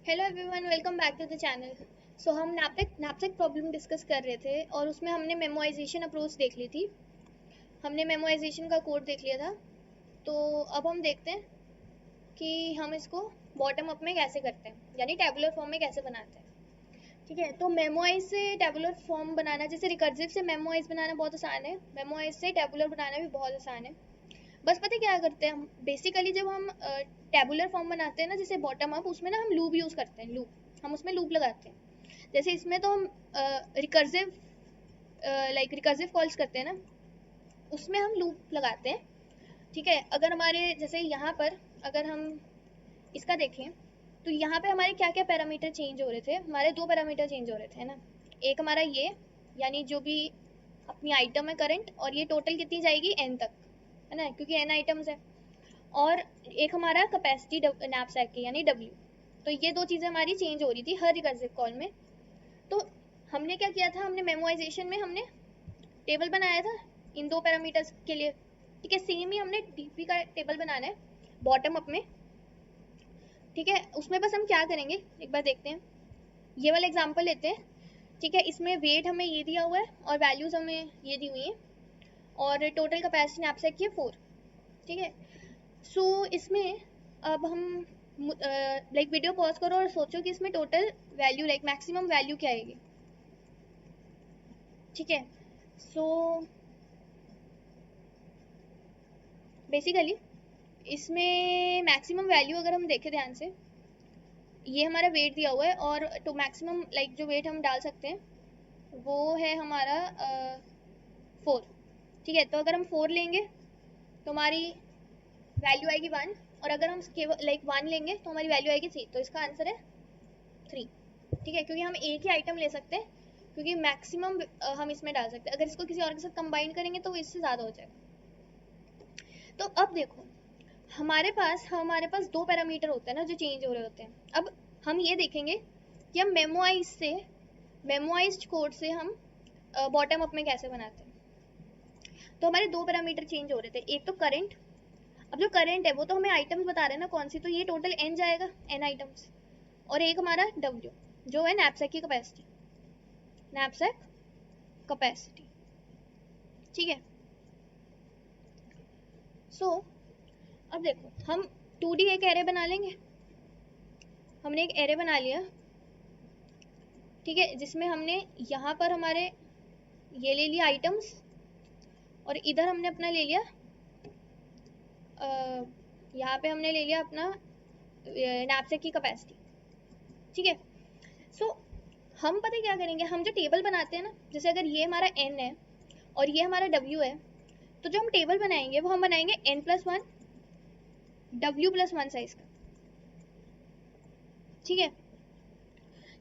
Hello everyone, welcome back to the channel. So हम knapsack problem discuss कर रहे थे और उसमें हमने मेमोराइजेशन अप्रोच देख ली थी। हमने मेमोराइजेशन का कोड देख लिया था। तो अब हम देखते हैं कि हम इसको बॉटम अप में कैसे करते हैं, यानी टेबुलर फॉर्म में कैसे बनाते हैं। ठीक है, तो मेमोराइज से टेबुलर फॉर्म बनाना, जैसे रिकर्सिव से मेमोराइज बनाना बहुत आसान है, मेमोराइज से टेबुलर बनाना भी बहुत आसान है। बस पता है क्या करते हैं हम बेसिकली, जब हम टेबुलर फॉर्म बनाते हैं ना, जैसे बॉटम अप, उसमें ना हम लूप यूज़ करते हैं। लूप हम उसमें लूप लगाते हैं। जैसे इसमें तो हम रिकर्सिव रिकर्सिव कॉल्स करते हैं ना, उसमें हम लूप लगाते हैं। ठीक है, अगर हमारे जैसे यहाँ पर अगर हम इसका देखें तो यहाँ पे हमारे क्या क्या पैरामीटर चेंज हो रहे थे। हमारे दो पैरामीटर चेंज हो रहे थे, है ना। एक हमारा ये, यानी जो भी अपनी आइटम है करंट, और ये टोटल कितनी जाएगी एन तक, है ना, क्योंकि एन आइटम्स है। और एक हमारा कैपेसिटी नैपसैक की, यानी डब्ल्यू। तो ये दो चीज़ें हमारी चेंज हो रही थी हर रिकर्सिव कॉल में। तो हमने क्या किया था, हमने मेमोराइजेशन में हमने टेबल बनाया था इन दो पैरामीटर्स के लिए। ठीक है, सेम ही हमने डीपी का टेबल बनाना है बॉटम अप में। ठीक है, उसमें बस हम क्या करेंगे एक बार देखते हैं। ये वाला एग्जांपल लेते हैं। ठीक है, इसमें वेट हमें ये दिया हुआ है और वैल्यूज हमें ये दी हुई हैं, और टोटल कैपेसिटी नैपसैक की है 4। ठीक है, सो इसमें अब हम वीडियो पॉज करो और सोचो कि इसमें टोटल वैल्यू मैक्सिमम वैल्यू क्या आएगी। ठीक है, सो बेसिकली इसमें मैक्सिमम वैल्यू अगर हम देखें ध्यान से, ये हमारा वेट दिया हुआ है, और तो मैक्सिमम जो वेट हम डाल सकते हैं वो है हमारा 4। ठीक है, तो अगर हम 4 लेंगे तो हमारी वैल्यू आएगी 1, और अगर हम केवल 1 लेंगे तो हमारी वैल्यू आएगी 3। तो इसका आंसर है 3। ठीक है, क्योंकि हम एक ही आइटम ले सकते हैं, क्योंकि मैक्सिमम हम इसमें डाल सकते हैं। अगर इसको किसी और के साथ कंबाइन करेंगे तो वो इससे ज़्यादा हो जाएगा। तो अब देखो, हमारे पास दो पैरामीटर होते हैं ना जो चेंज हो रहे होते हैं। अब हम ये देखेंगे कि हम मेमोराइज्ड कोड से हम बॉटम अप में कैसे बनाते हैं। तो हमारे दो पैरामीटर चेंज हो रहे थे, एक तो करंट। अब जो करंट है वो तो हमें आइटम्स बता रहे हैं ना कौन सी, तो ये टोटल एन जाएगा, एन आइटम्स। और एक हमारा डब्ल्यू, जो है नैपसैक की कैपेसिटी, नैपसैक कैपेसिटी। ठीक है, सो अब देखो, हम 2D एक एरे बना लेंगे। हमने एक एरे बना लिया, ठीक है, जिसमें हमने यहाँ पर हमारे ये ले लिया आइटम्स, और इधर हमने अपना ले लिया यहाँ पे हमने ले लिया अपना नैपसैक की कैपेसिटी। ठीक है, सो हम पता क्या करेंगे, हम जो टेबल बनाते हैं ना, जैसे अगर ये हमारा एन है और ये हमारा डब्ल्यू है, तो जो हम टेबल बनाएंगे वो हम बनाएंगे n+1 w+1 साइज का। ठीक है,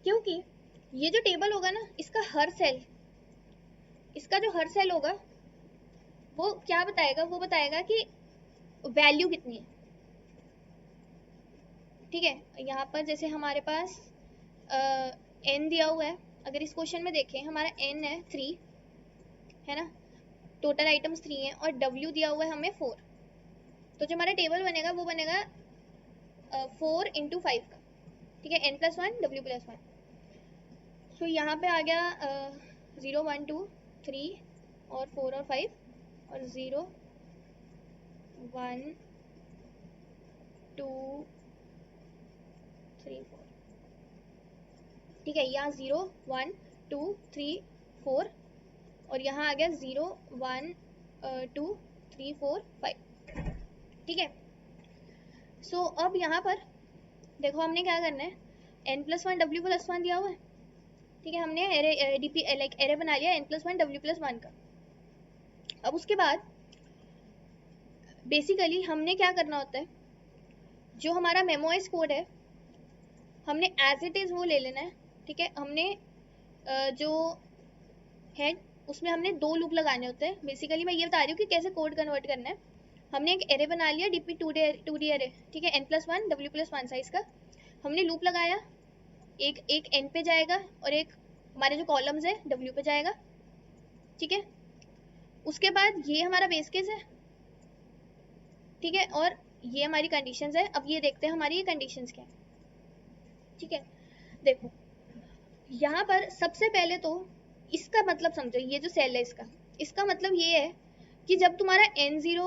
क्योंकि ये जो टेबल होगा ना, इसका जो हर सेल होगा वो क्या बताएगा, वो बताएगा कि वैल्यू कितनी है। ठीक है, यहाँ पर जैसे हमारे पास n दिया हुआ है। अगर इस क्वेश्चन में देखें, हमारा n है 3, है ना, टोटल आइटम्स 3 है, और w दिया हुआ है हमें 4। तो जो हमारा टेबल बनेगा वो बनेगा 4 × 5 का। ठीक है, n+1 w+1। सो यहाँ पे आ गया 0 1 2 3 और 4 और 5, और 0 1 2 3 4। ठीक है, यहाँ 0 1 2 3 4, और यहाँ आ गया 0 1 2 3 4 5। ठीक है, सो अब यहाँ पर देखो हमने क्या करना है, n+1 w+1 दिया हुआ है। ठीक है, हमने एरे बना लिया n+1 w+1 का। अब उसके बाद बेसिकली हमने क्या करना होता है, जो हमारा मेमोइज कोड है हमने एज इट इज़ वो ले लेना है। ठीक है, हमने जो है उसमें हमने 2 लूप लगाने होते हैं। बेसिकली मैं ये बता रही हूँ कि कैसे कोड कन्वर्ट करना है। हमने एक एरे बना लिया डीपी 2D एरे, ठीक है, n+1 w+1 साइज का। हमने लूप लगाया, एक n पे जाएगा और एक हमारे जो कॉलम्स है w पे जाएगा। ठीक है, उसके बाद ये हमारा बेस केस है। ठीक है, और ये हमारी कंडीशंस है। अब ये देखते हैं हमारी ये कंडीशंस क्या है। ठीक है, देखो यहाँ पर सबसे पहले तो इसका मतलब समझो, ये जो सेल है इसका मतलब ये है कि जब तुम्हारा n0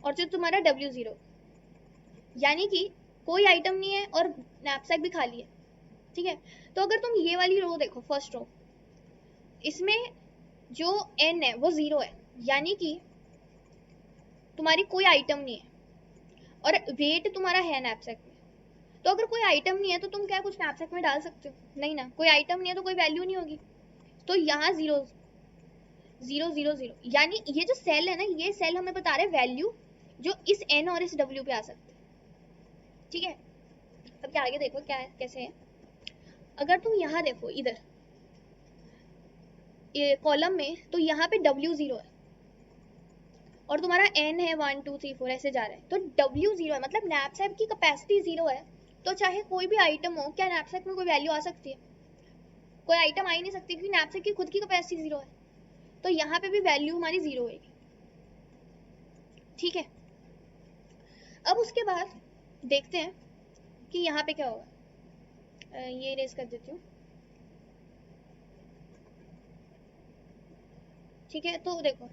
और जो तुम्हारा w0, यानी कि कोई आइटम नहीं है और नैपसैक भी खाली है, ठीक है। तो अगर तुम ये वाली रो देखो, फर्स्ट रो, इसमें जो n है वो 0 है, यानी कि तुम्हारी कोई आइटम नहीं है, और वेट तुम्हारा है नैपसैक में। तो अगर कोई आइटम नहीं है तो तुम क्या कुछ नैपसैक में डाल सकते हो? नहीं ना, कोई आइटम नहीं है तो कोई वैल्यू नहीं होगी। तो यहाँ 0 0 0 0, यानी ये जो सेल है ना, ये सेल हमें बता रहे वैल्यू जो इस n और इस w पे आ सकते हैं, ठीक है। अब क्या आगे देखो क्या है, कैसे है। अगर तुम यहाँ देखो इधर ये कॉलम में, तो यहाँ पे w0 है और तुम्हारा n है 1 2 3 4 ऐसे जा रहा है, तो w0 है, मतलब नैपसैक की कैपेसिटी 0 है। तो चाहे कोई भी आइटम हो, क्या नैपसैक में कोई वैल्यू आ सकती है? कोई आइटम आ ही नहीं सकती, क्योंकि नैपसैक की खुद की कैपेसिटी 0 है। तो यहाँ पे भी वैल्यू हमारी 0 होगी, ठीक है। अब उसके बाद देखते हैं कि यहाँ पे क्या होगा। ये इरेज कर देती हूँ, ठीक है। तो देखो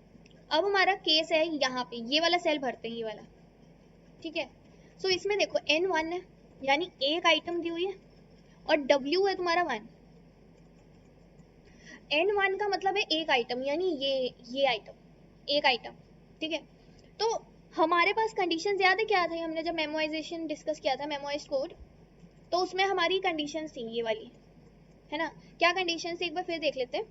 अब हमारा केस है यहाँ पे, ये वाला सेल भरते हैं, ये वाला, ठीक है। सो इसमें देखो n1 है, यानी एक आइटम दी हुई है, और w है तुम्हारा 1। n1 का मतलब है एक आइटम, यानी ये आइटम, एक आइटम, ठीक है। तो हमारे पास कंडीशन याद है क्या थे, हमने जब मेमोराइजेशन डिस्कस किया था, मेमोराइज कोड, तो उसमें हमारी कंडीशन थी ये वाली, है ना। क्या कंडीशन थी एक बार फिर देख लेते हैं।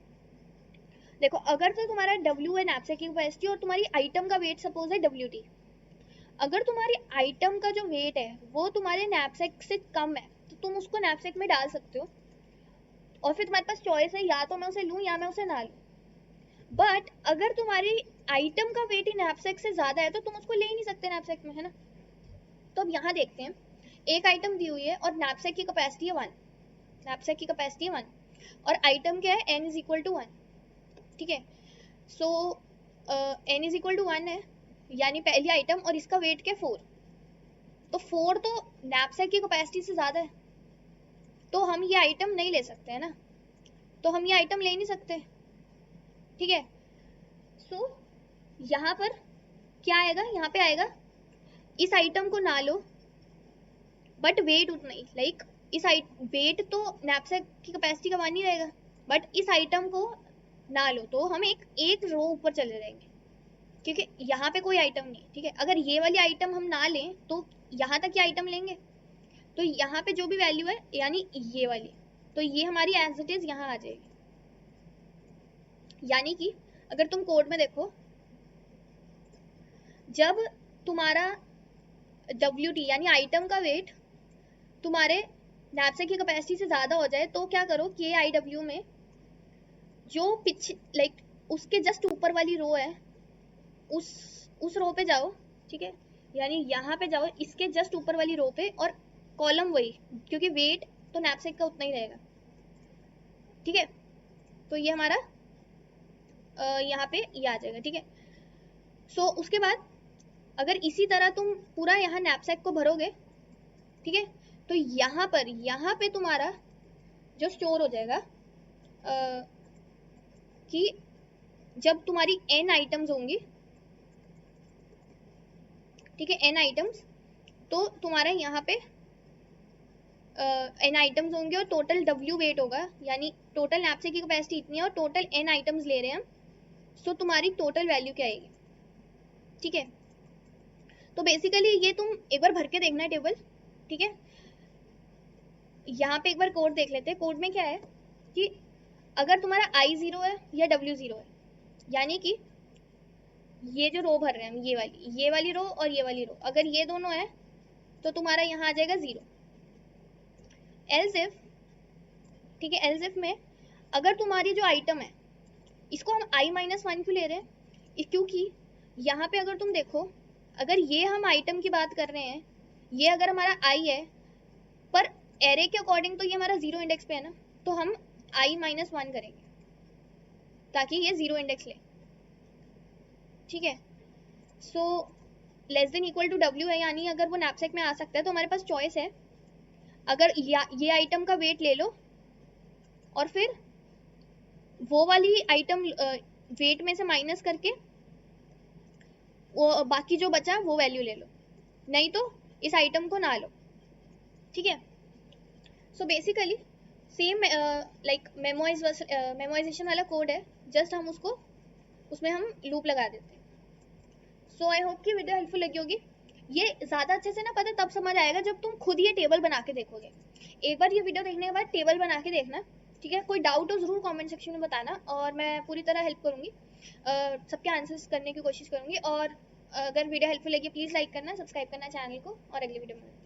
देखो अगर तो तुम्हारा w है नैपसैक की कैपेसिटी, और तुम्हारी आइटम का वेट सपोज है wt, अगर तुम्हारी आइटम का जो वेट है वो तुम्हारे नैपसैक से कम है, तो तुम उसको नैपसैक में डाल सकते हो, और फिर तुम्हारे पास चॉइस है, या तो मैं उसे लूँ या मैं उसे ना लूँ। बट अगर तुम्हारी आइटम का वेट ही नैपसैक से ज्यादा है तो तुम उसको ले ही नहीं सकते नैपसैक में, है ना। तो अब यहाँ देखते हैं, एक आइटम दी हुई है और नैपसैक की कैपेसिटी है 1, नैपसैक की कैपेसिटी है 1, और आइटम क्या है, n इज इक्वल टू 1, ठीक है। सो n इज इक्वल टू 1 है, यानी पहली आइटम, और इसका वेट क्या है 4, तो 4 तो नैपसैक की कैपेसिटी से ज्यादा है, तो हम ये आइटम नहीं ले सकते, है ना। तो हम ये आइटम ले नहीं सकते, ठीक है। सो यहाँ पर क्या आएगा, यहाँ पे आएगा इस आइटम को ना लो, बट वेट उतना ही, लाइक इस वेट तो नैपसैक की कैपेसिटी का 1 ही रहेगा, बट इस आइटम को ना लो, तो हम एक रो ऊपर चले जाएंगे, क्योंकि यहाँ पे कोई आइटम नहीं, ठीक है। अगर ये वाली आइटम हम ना लें तो यहाँ तक ये आइटम लेंगे, तो यहाँ पे जो भी वैल्यू है, यानी ये वाली, तो ये हमारी एज इट इज यहाँ आ जाएगी। यानी कि अगर तुम कोड में देखो, जब तुम्हारा WT यानी आइटम का वेट तुम्हारे नैपसैक की कैपेसिटी से ज्यादा हो जाए, तो क्या करो, KIW में जो पीछे लाइक उसके जस्ट ऊपर वाली रो है, उस रो पे जाओ, ठीक है। यानी यहाँ पे जाओ, इसके जस्ट ऊपर वाली रो पे, और कॉलम वही, क्योंकि वेट तो नैपसैक का उतना ही रहेगा, ठीक है। तो ये हमारा यहाँ पे ये आ जाएगा, ठीक है। सो उसके बाद अगर इसी तरह तुम पूरा यहाँ नैपसैक को भरोगे, ठीक है, तो यहाँ पे तुम्हारा जो स्टोर हो जाएगा कि जब तुम्हारी n आइटम्स होंगी, ठीक है, n आइटम्स, तो तुम्हारा यहाँ पे n आइटम्स होंगे और टोटल w वेट होगा, यानी टोटल नैपसैक की कैपेसिटी इतनी है और टोटल n आइटम्स ले रहे हैं हम, सो तुम्हारी टोटल वैल्यू क्या आएगी, ठीक है। तो बेसिकली ये तुम एक बार भर के देखना है टेबल, ठीक है। यहाँ पे एक बार कोड देख लेते हैं। कोड में क्या है कि अगर तुम्हारा I0 है या W0 है, यानी कि ये जो रो भर रहे हैं हम, ये वाली रो और ये वाली रो, अगर ये दोनों है तो तुम्हारा यहाँ आ जाएगा 0। एल्स इफ, ठीक है, एल्स इफ में अगर तुम्हारी जो आइटम है, इसको हम I-1 क्यों ले रहे हैं, क्योंकि यहाँ पे अगर तुम देखो, अगर ये हम आइटम की बात कर रहे हैं, ये अगर हमारा I है, पर एरे के अकॉर्डिंग तो ये हमारा 0 इंडेक्स पे है ना, तो हम I-1 करेंगे ताकि ये 0 इंडेक्स ले, ठीक है। So less than equal to W है, यानी अगर वो नैपसैक में आ सकता है, तो हमारे पास चॉइस है अगर ये आइटम का वेट ले लो और फिर वो वाली आइटम वेट में से माइनस करके वो बाकी जो बचा वो वैल्यू ले लो, नहीं तो इस आइटम को ना लो, ठीक है। So basically same like memorisation वाला कोड है, जस्ट हम उसमें हम लूप लगा देते हैं। सो आई होप कि वीडियो हेल्पफुल लगी होगी। ये ज़्यादा अच्छे से ना पता तब समझ आएगा जब तुम खुद ये टेबल बना के देखोगे। एक बार ये वीडियो देखने के बाद टेबल बना के देखना, ठीक है। कोई डाउट हो ज़रूर कमेंट सेक्शन में बताना और मैं पूरी तरह हेल्प करूँगी, सबके आंसर्स करने की कोशिश करूँगी। और अगर वीडियो हेल्पफुल लगी प्लीज़ लाइक करना, सब्सक्राइब करना चैनल को, और अगली वीडियो में